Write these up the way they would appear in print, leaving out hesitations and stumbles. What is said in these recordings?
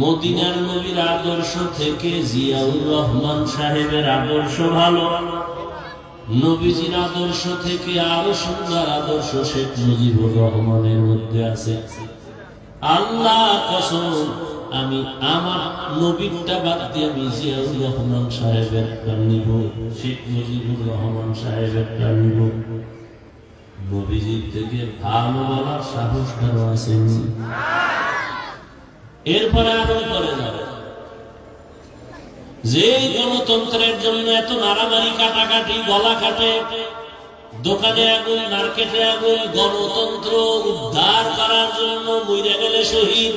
মদিনার নবীর আদর্শ থেকে জিয়াউর রহমান সাহেবের আদর্শ ভালো, নবীজির আদর্শ থেকে আরো সুন্দর আদর্শ শেখ মুজিবুর রহমানের মধ্যে আছে। আল্লাহ কসম, আমি আমার নবীরটা বাদ দিয়ে আমি জিয়াউর রহমান সাহেবের প্রাণ নিব, শেখ মুজিবুর রহমান সাহেবের প্রাণ নিব। নবীজির থেকে ভালো বলার সাহস কারো আসেনি। এরপরে আরো পরে যাবে যে গণতন্ত্রের জন্য এত মারামারি, কাটাকাটি, গলা কাটে, দোকানে আগুন, মার্কেটে আগুন, গণতন্ত্র উদ্ধার করার জন্য মরে গেলে শহীদ।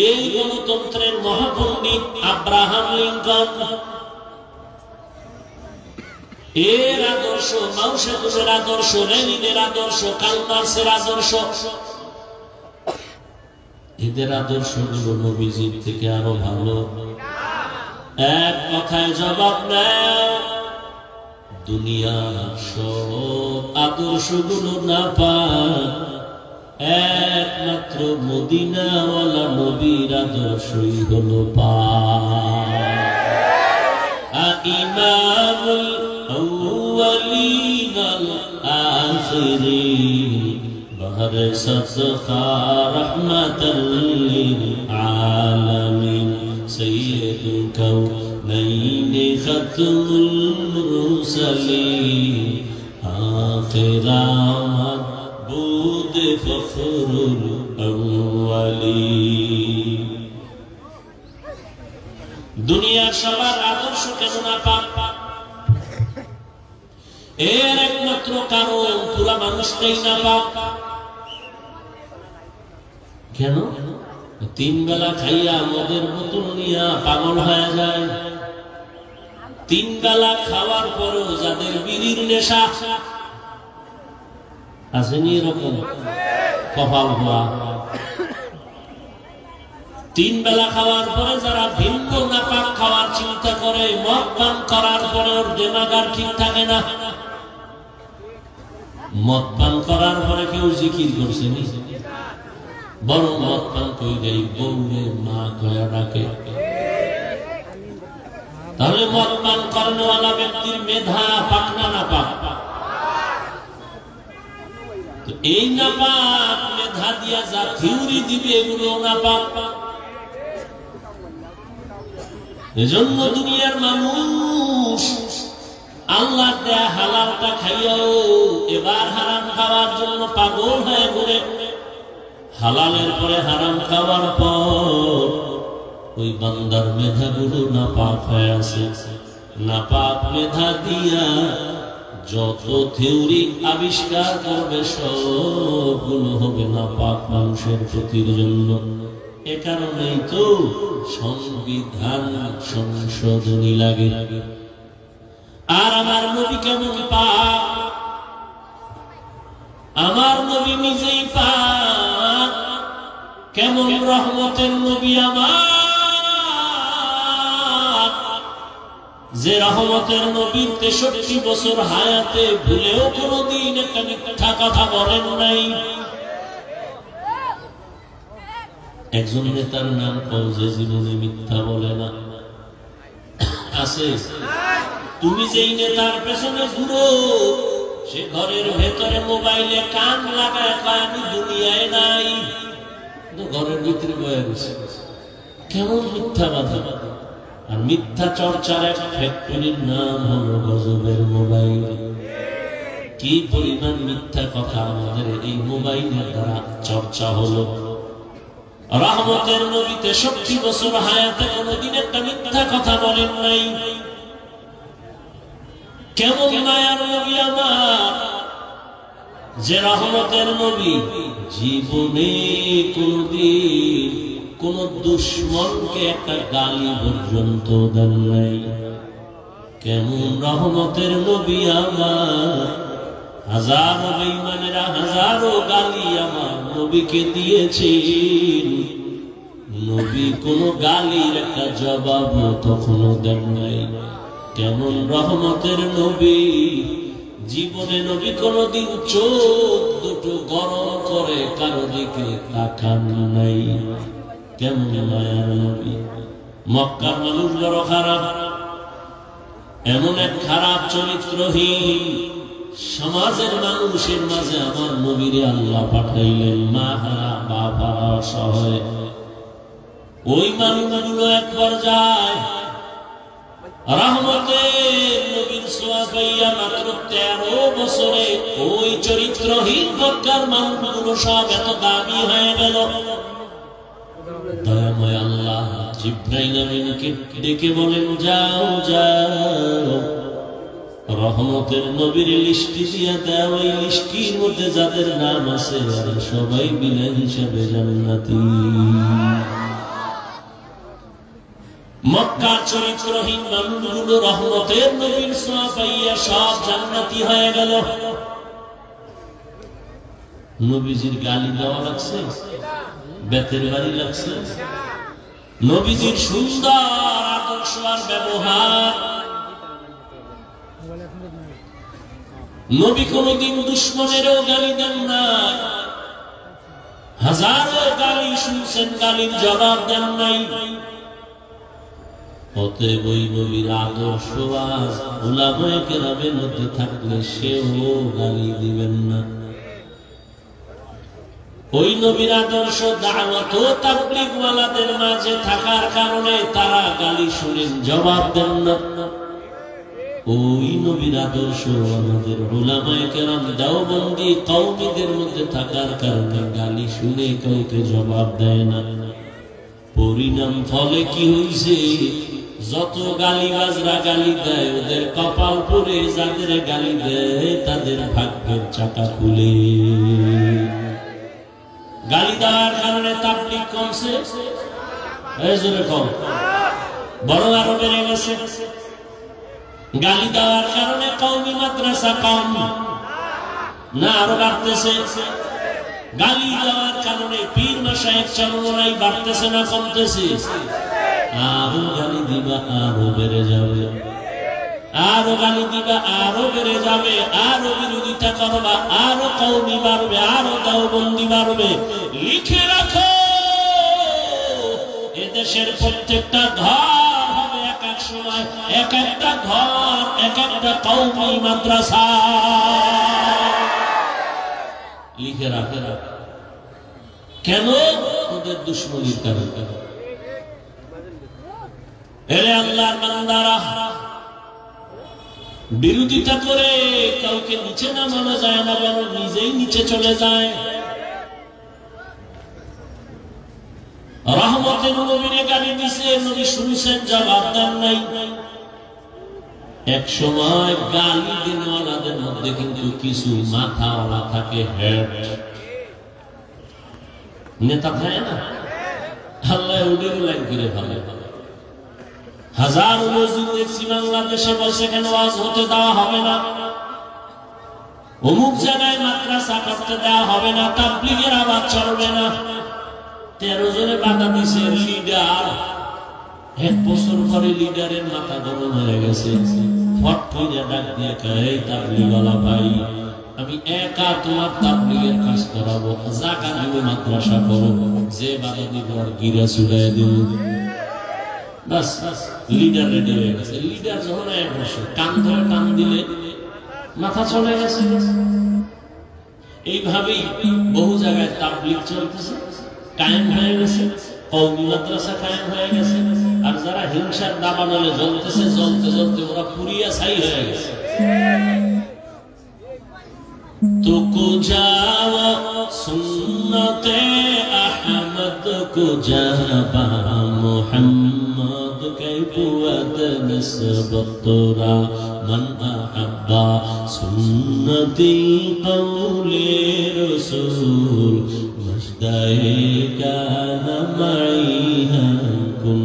এই গণতন্ত্রের মহাপণ্ডিত আব্রাহাম লিঙ্কন, এর আদর্শ, মাও সেতুসের আদর্শ, লেনিনের আদর্শ, কার্ল মার্ক্সের আদর্শ, এদের আদর্শগুলো নবীজির থেকে আরো ভালো। এক কথায় জবাব নেয়, দুনিয়ার সব আদর্শগুলো না পায়, একমাত্র মদিনাওয়ালা নবীর আদর্শই হলো পায়। ইমামুল আউয়ালিন ওয়াল আখিরিন برست رحمة للعالمين سيد الكونين ختم المرسلين آخر معبود فخر الأولين দুনিয়ার সবার আদর্শ কেন না পাক? এর একমাত্র কারণ পুরা মানুষটাই না পাক। কেন? তিন বেলা খাইয়া মদের বোতল নিয়ে পাগল হয়ে যায়। তিন বেলা খাওয়ার পরও যাদের বিড়ির নেশা, আসেনি এরকম কপাল হওয়া? তিন বেলা খাওয়ার পরে যারা ভিন্ন নাপাক খাওয়ার চিন্তা করে, মদ পান করার পরে ওর দেমাগার ঠিক থাকে না। মদ পান করার পরে কেউ জিকির করছে নি, বরং মদ পান কইলেই বউরে মা কয়া ডাকে। তাহলে মদ পান করানোওয়ালা ব্যক্তির মেধা পাক না নাপাক? এই নাপাক মেধা দিয়া যা থিওরি দিবে এগুলো নাপাক। এজন্য দুনিয়ার মানুষ আল্লাহ দেয়া হালালটা খাইয়াও এবার হারাম খাওয়ার জন্য পাগল হয়ে ঘুরে। হালালের পরে হারাম খাওয়ার পর ওই বান্দার মেধাগুলো নাপাক হয়ে আছে। নাপাক মেধা দিয়া যত থিওরি আবিষ্কার করবে সবগুলো হবে নাপাক মানুষের ক্ষতির জন্য। এ কারণেই তো সংবিধান সংশোধনী লাগে। আর আমার নবী কেমন পাক? আমার নবী নিজেই পাক। কেমন রহমতের নবী আমার, যে রহমতের নবীর 63 বছর হায়াতে ভুলেও কোনদিন একটা মিথ্যা কথা বলেন নাই। একজন নেতার নাম কও যে জীবনে মিথ্যা বলে না? আছে? তুমি যেই নেতার পেছনে ঘুরো, সে ঘরের ভেতরে মোবাইলে কান লাগায় কয় আমি দুনিয়ায় নাই, ঘরের ভিতরে বয়ে গেছে। কেমন মিথ্যা কথা! আর মিথ্যা চর্চার এক ফ্যাক্টরির নাম হলো গজবের মোবাইল। কি পরিমাণ মিথ্যা কথা আমাদের এই মোবাইলের দ্বারা চর্চা হলো। রহমতের নবী 63 বছর হায়াতে কোনদিন একটা মিথ্যা কথা বলেন নাই। কেমন মায়ার নবী আমার, যে রহমতের নবী জীবনে কোনদিন কোন দুশ্মনকে একটা গালি পর্যন্ত দেন নাই। কেমন রহমতের নবী আমার, হাজারো বেঈমানেরা হাজারো গালি আমার নবীকে দিয়েছেন, নবী কোন গালির একটা জবাব কখনো দেন নাই। কেমন রহমতের নবী, জীবনে নবী কোনদিন চোখ দুটো গরম করে কারো দিকে তাকান নাই। কেমন মায়ার নবী। মক্কার মানুষ বড় খারাপ, এমন এক খারাপ চরিত্রহীন সমাজের মানুষের মাঝে আমার নবীরে আল্লাহ পাঠাইলেন, মা হারা বাপ হারা অসহায়। ওই মানুষগুলো এক পর্যায়ে রহমতের নবীর ছোঁয়া পাইয়া মাত্র 13 বছরে ওই চরিত্রহীন মক্কার মানুষগুলো সব এত দামি হয়ে গেল। দয়াময় আল্লাহ জিবরাইল আমিনকে ডেকে বলেন, যাও যাও রহমতের নবীর লিস্টি দিয়া দাও, ওই লিস্টির মধ্যে যাদের নাম আছে সবাই বিনা হিসাবে জান্নাতি। মক্কার চরিত্রহীন মানুষগুলো রহমতের নবীর ছোঁয়া পাইয়া সব জান্নাতি হয়ে গেল। নবীজির গালি দেওয়া লাগছে, বেতের বাড়ি লাগছে। নবীজির সুন্দর আদর্শ আর ব্যবহার। নবী কোনদিন দুশ্মনেরও গালি দেন না, হাজারো গালি শুনছেন, গালির জবাব দেন নাই। অতএব ওই নবীর আদর্শ আজ উলামায়ে কেরামের মধ্যে থাকলে সেও গালি দিবেন না। ওই নবীর আদর্শ দাওয়াত ও তাবলীগ ওয়ালাদের মাঝে থাকার কারণে তারা গালি শুনেন, জবাব দেন না। ওই নবীর আদর্শ আমাদের উলামায়ে কেরাম দেওবন্দি কওমীদের মধ্যে থাকার কারণে গালি শুনে কাউকে জবাব দেয় না। পরিণাম ফলে কি হইছে, যত গালিবাজরা গালি দেয় ওদের কপাল পরে, যাদের গালি দেয় তাদের ভাগ্যের চাকা খুলে। গালি দেওয়ার কারণে তাবলীগ কমছে, কম বড় আরো বেড়ে গেছে। গালি দেওয়ার কারণে কওমি মাদ্রাসা কম না আরো বাড়তেছে। গালি দেওয়ার কারণে পীর মাশায়েখ চরমনাই বাড়তেছে না কমতেছে? আরো গালি দিবা আরো বেড়ে যাবে, আরো গালি দিবা আরো বেড়ে যাবে, আরো বিরোধিতা করবা আরো কওমি বাড়বে, আরো দেওবন্দি বাড়বে। লিখে রাখো, এদেশের প্রত্যেকটা ঘর হবে এক এক সময় এক একটা ঘর, এক একটা কওমি মাদ্রাসা। লিখে রাখে। কেন? ওদের দুশ্মনীর কারণে। এলে আল্লাহর বান্দারা, বিরোধিতা করে কাউকে নিচে নামানো যায় না, বরং নিজেই নিচে চলে যায়। রহমতের নবীরে গালি দিছে, নবী শুনছেন, জবাব দেন নাই। এক সময় গালি দিনওয়ালাদের মধ্যে কিন্তু কিছু মাথাওয়ালা থাকে, হেড নেতা থাকে না, আল্লাহ উড়ে লাইন করে ভালো। হাজারো মসজিদ দেখছি বাংলাদেশে বসে কেন ওয়াজ হতে দেওয়া হবে না, অমুক জায়গায় মাদ্রাসা করতে দেওয়া হবে না, তাবলীগের আওয়াজ চলবে না। 13 জনে বাধা দিছে লিডার। 1 বছর পরে লিডারের মাথা গরম হয়ে গেছে, ফট করে ডাক দিয়ে কয়, এই তাবলীগওয়ালা ভাই, আমি একা তোমার তাবলীগের কাজ করাবো, জাকা দিব, মাদ্রাসা করো, যে বাধা দিব আর গিরা চুড়াই দিব। বাস লিডার রেডি হয়ে গেছে। লিডার যখন 1 বছর কান ধরে টান দিলে মাথা চলে গেছে। এইভাবেই বহু জায়গায় তাবলীগ চলতেছে, কায়েম হয়ে গেছে, কওমি মাদ্রাসা কায়েম হয়ে গেছে। আর যারা হিংসার দাবানলে জ্বলতেছে, জ্বলতে জ্বলতে ওরা পুরিয়া ছাই হয়ে গেছে। তো কো যাও সুন্নতে আহমদ কো যাবা মুহাম্মদ কে কুওয়াত নিসবত তোরা মান আহাব্বা সুন্নতি কওলে রাসূল মজদায়ে কানা মাইহা কুন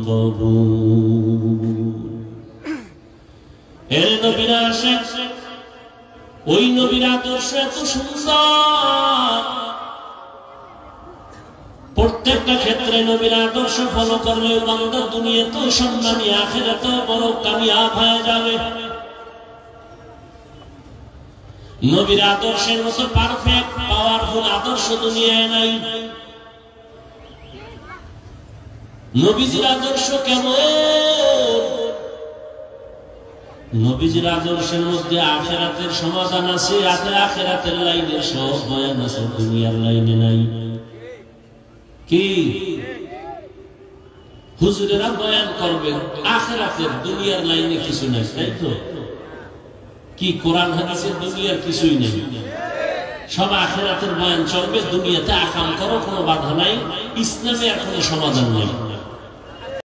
কবুল। এর নবীর আশিক, ওই নবীর আদর্শ এত সুন্দর, প্রত্যেকটা ক্ষেত্রে নবীর আদর্শ ফলো করলে বান্দা দুনিয়াতেও সম্মানী, আখিরাতেও বড় কামিয়াব হয়ে যাবে। নবীর আদর্শের মতো পারফেক্ট পাওয়ারফুল আদর্শ দুনিয়ায় নাই। নবীজির আদর্শ কেমন? নবীজির আদর্শের মধ্যে আখিরাতের সমাধান আছে, আখিরাতের লাইনে সব বয়ান আছে, দুনিয়ার লাইনে নাই। কি হুজুরেরা বয়ান করবেন আখিরাতের, দুনিয়ার লাইনে কিছু নাই, তাই তো? কি কোরআন হাদিসের দুনিয়ার কিছুই নেই, সব আখিরাতের বয়ান চলবে। দুনিয়াতে আকাম করো, কোনো বাধা নাই, ইসলামে আর কোনো সমাধান নাই।